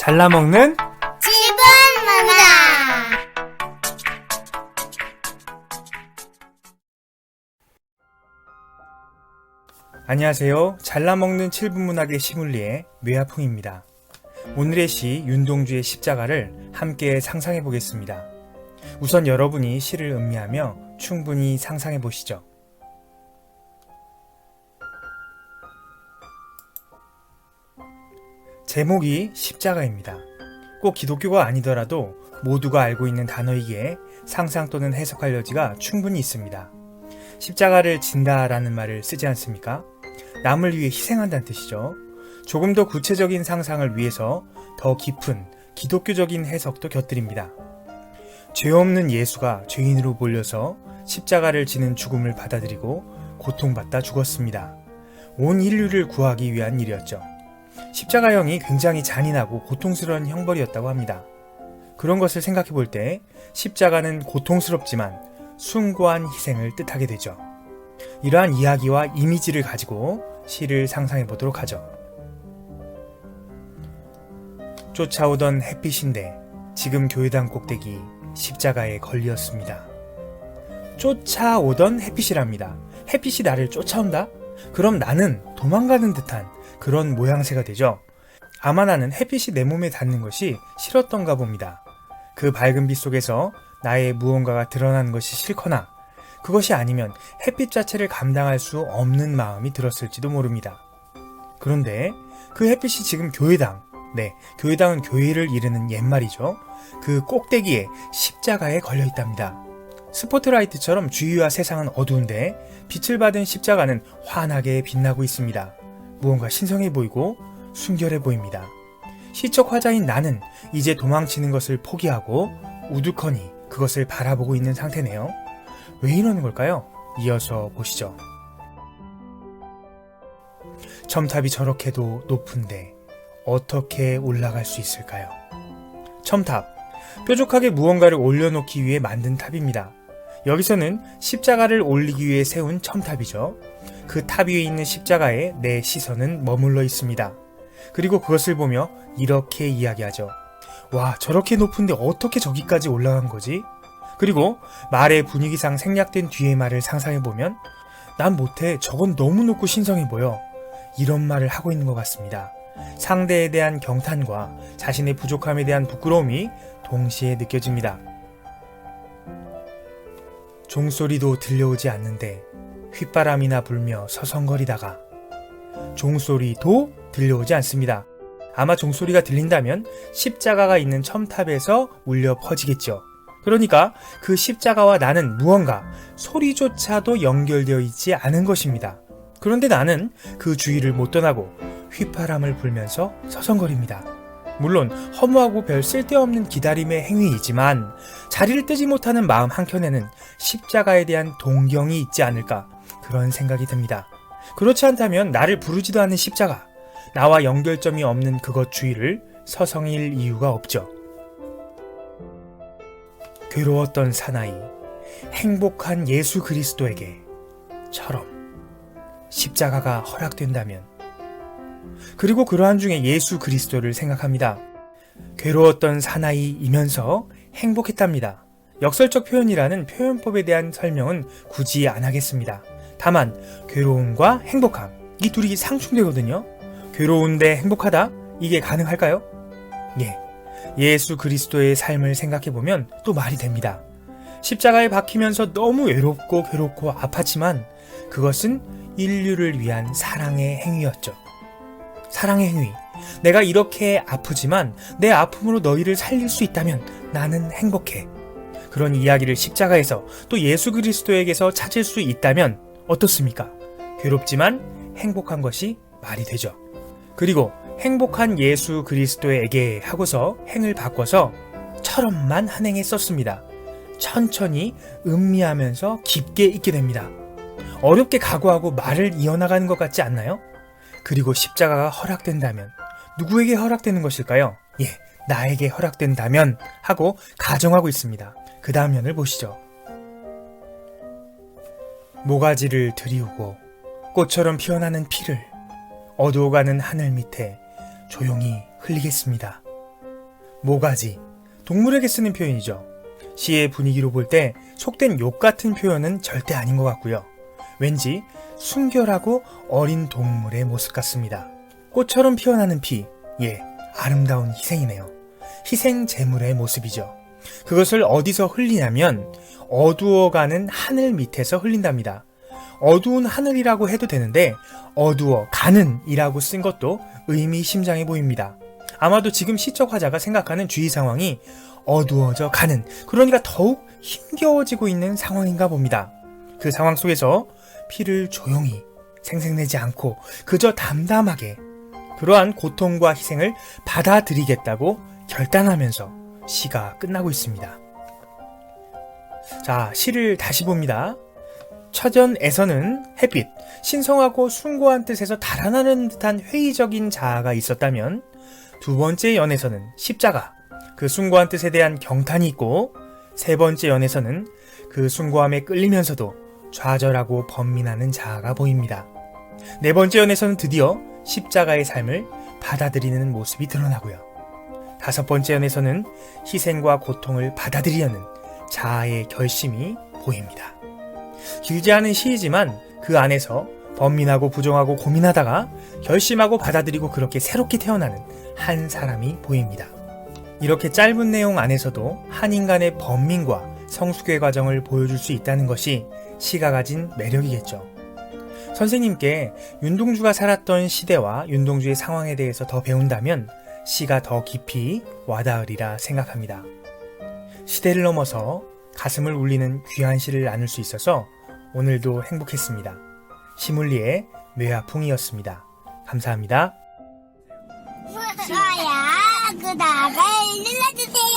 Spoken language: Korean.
잘라먹는 칠분 문화. 안녕하세요. 잘라먹는 7분 문학의 시뮬리에 뇌아풍입니다. 오늘의 시 윤동주의 십자가를 함께 상상해 보겠습니다. 우선 여러분이 시를 음미하며 충분히 상상해 보시죠. 제목이 십자가입니다. 꼭 기독교가 아니더라도 모두가 알고 있는 단어이기에 상상 또는 해석할 여지가 충분히 있습니다. 십자가를 진다라는 말을 쓰지 않습니까? 남을 위해 희생한다는 뜻이죠. 조금 더 구체적인 상상을 위해서 더 깊은 기독교적인 해석도 곁들입니다. 죄 없는 예수가 죄인으로 몰려서 십자가를 지는 죽음을 받아들이고 고통받다 죽었습니다. 온 인류를 구하기 위한 일이었죠. 십자가형이 굉장히 잔인하고 고통스러운 형벌이었다고 합니다. 그런 것을 생각해 볼 때 십자가는 고통스럽지만 숭고한 희생을 뜻하게 되죠. 이러한 이야기와 이미지를 가지고 시를 상상해 보도록 하죠. 쫓아오던 햇빛인데 지금 교회당 꼭대기 십자가에 걸렸습니다. 쫓아오던 햇빛이랍니다. 햇빛이 나를 쫓아온다? 그럼 나는 도망가는 듯한 그런 모양새가 되죠. 아마 나는 햇빛이 내 몸에 닿는 것이 싫었던가 봅니다. 그 밝은 빛 속에서 나의 무언가가 드러나는 것이 싫거나 그것이 아니면 햇빛 자체를 감당할 수 없는 마음이 들었을지도 모릅니다. 그런데 그 햇빛이 지금 교회당, 교회당은 교회를 이르는 옛말이죠. 그 꼭대기에 십자가에 걸려 있답니다. 스포트라이트처럼 주위와 세상은 어두운데 빛을 받은 십자가는 환하게 빛나고 있습니다. 무언가 신성해 보이고 순결해 보입니다. 시적 화자인 나는 이제 도망치는 것을 포기하고 우두커니 그것을 바라보고 있는 상태네요. 왜 이러는 걸까요? 이어서 보시죠. 첨탑이 저렇게도 높은데 어떻게 올라갈 수 있을까요? 첨탑, 뾰족하게 무언가를 올려놓기 위해 만든 탑입니다. 여기서는 십자가를 올리기 위해 세운 첨탑이죠. 그 탑 위에 있는 십자가에 내 시선은 머물러 있습니다. 그리고 그것을 보며 이렇게 이야기하죠. 와, 저렇게 높은데 어떻게 저기까지 올라간 거지? 그리고 말의 분위기상 생략된 뒤의 말을 상상해보면 난 못해, 저건 너무 높고 신성해 보여. 이런 말을 하고 있는 것 같습니다. 상대에 대한 경탄과 자신의 부족함에 대한 부끄러움이 동시에 느껴집니다. 종소리도 들려오지 않는데 휘바람이나 불며 서성거리다가 종소리도 들려오지 않습니다. 아마 종소리가 들린다면 십자가가 있는 첨탑에서 울려 퍼지겠죠. 그러니까 그 십자가와 나는 무언가 소리조차도 연결되어 있지 않은 것입니다. 그런데 나는 그 주위를 못 떠나고 휘바람을 불면서 서성거립니다. 물론 허무하고 별 쓸데없는 기다림의 행위이지만 자리를 뜨지 못하는 마음 한켠에는 십자가에 대한 동경이 있지 않을까 그런 생각이 듭니다. 그렇지 않다면 나를 부르지도 않는 십자가, 나와 연결점이 없는 그것 주위를 서성일 이유가 없죠. 괴로웠던 사나이, 행복한 예수 그리스도에게 처럼 십자가가 허락된다면, 그리고 그러한 중에 예수 그리스도를 생각합니다. 괴로웠던 사나이이면서 행복했답니다. 역설적 표현이라는 표현법에 대한 설명은 굳이 안 하겠습니다. 다만 괴로움과 행복함, 이 둘이 상충되거든요. 괴로운데 행복하다? 이게 가능할까요? 예수 그리스도의 삶을 생각해보면 또 말이 됩니다. 십자가에 박히면서 너무 외롭고 괴롭고 아팠지만 그것은 인류를 위한 사랑의 행위였죠. 사랑의 행위. 내가 이렇게 아프지만 내 아픔으로 너희를 살릴 수 있다면 나는 행복해. 그런 이야기를 십자가에서 또 예수 그리스도에게서 찾을 수 있다면 어떻습니까? 괴롭지만 행복한 것이 말이 되죠. 그리고 행복한 예수 그리스도에게 하고서 행을 바꿔서 처럼만 한 행에 썼습니다. 천천히 음미하면서 깊게 읽게 됩니다. 어렵게 각오하고 말을 이어나가는 것 같지 않나요? 그리고 십자가가 허락된다면 누구에게 허락되는 것일까요? 나에게 허락된다면 하고 가정하고 있습니다. 그 다음 면을 보시죠. 모가지를 들이우고 꽃처럼 피어나는 피를 어두워가는 하늘 밑에 조용히 흘리겠습니다. 모가지, 동물에게 쓰는 표현이죠. 시의 분위기로 볼 때 속된 욕 같은 표현은 절대 아닌 것 같고요. 왠지 순결하고 어린 동물의 모습 같습니다. 꽃처럼 피어나는 피, 아름다운 희생이네요. 희생 제물의 모습이죠. 그것을 어디서 흘리냐면 어두워가는 하늘 밑에서 흘린답니다. 어두운 하늘이라고 해도 되는데 어두워가는 이라고 쓴 것도 의미심장해 보입니다. 아마도 지금 시적 화자가 생각하는 주위 상황이 어두워져 가는, 그러니까 더욱 힘겨워지고 있는 상황인가 봅니다. 그 상황 속에서 피를 조용히 생색내지 않고 그저 담담하게 그러한 고통과 희생을 받아들이겠다고 결단하면서 시가 끝나고 있습니다. 자, 시를 다시 봅니다. 첫연에서는 햇빛, 신성하고 숭고한 뜻에서 달아나는 듯한 회의적인 자아가 있었다면 두 번째 연에서는 십자가, 그 숭고한 뜻에 대한 경탄이 있고 세 번째 연에서는 그 숭고함에 끌리면서도 좌절하고 번민하는 자아가 보입니다. 네 번째 연에서는 드디어 십자가의 삶을 받아들이는 모습이 드러나고요. 다섯 번째 연에서는 희생과 고통을 받아들이려는 자아의 결심이 보입니다. 길지 않은 시이지만 그 안에서 번민하고 부정하고 고민하다가 결심하고 받아들이고 그렇게 새롭게 태어나는 한 사람이 보입니다. 이렇게 짧은 내용 안에서도 한 인간의 번민과 성숙의 과정을 보여줄 수 있다는 것이 시가 가진 매력이겠죠. 선생님께 윤동주가 살았던 시대와 윤동주의 상황에 대해서 더 배운다면 시가 더 깊이 와닿으리라 생각합니다. 시대를 넘어서 가슴을 울리는 귀한 시를 나눌 수 있어서 오늘도 행복했습니다. 시물리의 뇌아풍이었습니다. 감사합니다. 좋아요, 구독을 눌러주세요.